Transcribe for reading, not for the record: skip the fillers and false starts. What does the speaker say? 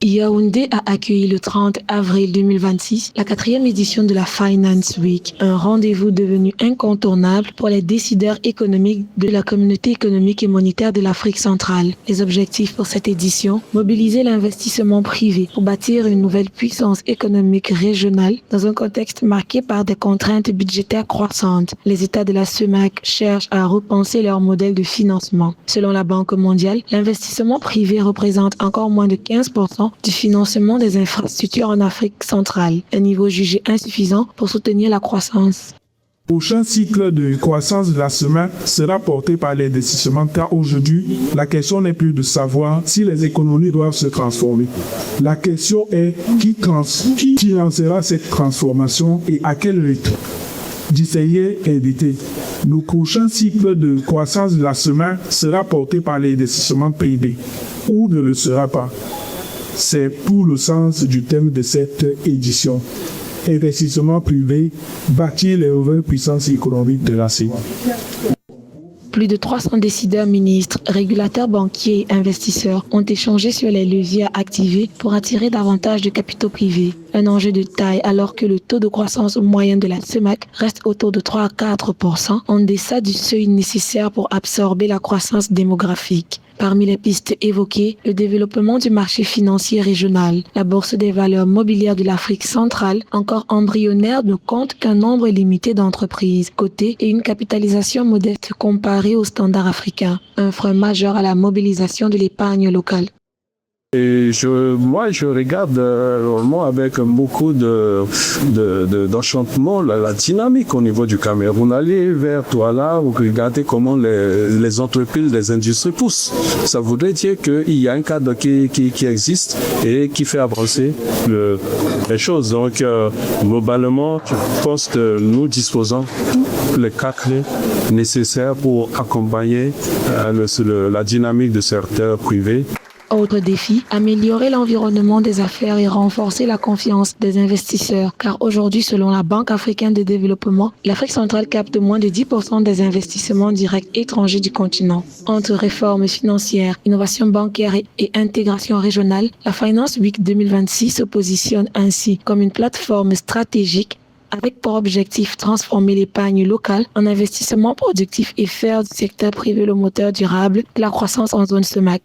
Yaoundé a accueilli le 30 avril 2026 la 4e édition de la Finance Week, un rendez-vous devenu incontournable pour les décideurs économiques de la communauté économique et monétaire de l'Afrique centrale. Les objectifs pour cette édition, mobiliser l'investissement privé pour bâtir une nouvelle puissance économique régionale dans un contexte marqué par des contraintes budgétaires croissantes. Les États de la CEMAC cherchent à repenser leur modèle de financement. Selon la Banque mondiale, l'investissement privé représente encore moins de 15% du financement des infrastructures en Afrique centrale, un niveau jugé insuffisant pour soutenir la croissance. Le prochain cycle de croissance de la CEMAC sera porté par l'investissement car aujourd'hui, la question n'est plus de savoir si les économies doivent se transformer. La question est qui financera cette transformation et à quel rythme. D'essayer et d'éviter. Le prochain cycle de croissance de la CEMAC sera porté par l'investissement privé ou ne le sera pas. C'est tout le sens du thème de cette édition. Investissement privé, bâtir les nouvelles puissances économiques de la CEMAC. Plus de 300 décideurs, ministres, régulateurs banquiers et investisseurs ont échangé sur les leviers à activer pour attirer davantage de capitaux privés. Un enjeu de taille alors que le taux de croissance moyen de la CEMAC reste autour de 3 à 4%, en deçà du seuil nécessaire pour absorber la croissance démographique. Parmi les pistes évoquées, le développement du marché financier régional. La Bourse des valeurs mobilières de l'Afrique centrale, encore embryonnaire, ne compte qu'un nombre limité d'entreprises cotées et une capitalisation modeste comparée aux standards africains, un frein majeur à la mobilisation de l'épargne locale. Et je regarde vraiment avec beaucoup d'enchantement la dynamique au niveau du Cameroun. Allez vers Douala, vous regardez comment les entreprises, les industries poussent. Ça voudrait dire qu'il y a un cadre qui existe et qui fait avancer les choses. Donc, globalement, je pense que nous disposons les quatre clés nécessaires pour accompagner la dynamique de secteur privé. Autre défi, améliorer l'environnement des affaires et renforcer la confiance des investisseurs. Car aujourd'hui, selon la Banque africaine de développement, l'Afrique centrale capte moins de 10% des investissements directs étrangers du continent. Entre réformes financières, innovation bancaire et intégration régionale, la Finance Week 2026 se positionne ainsi comme une plateforme stratégique avec pour objectif transformer l'épargne locale en investissement productif et faire du secteur privé le moteur durable de la croissance en zone CEMAC.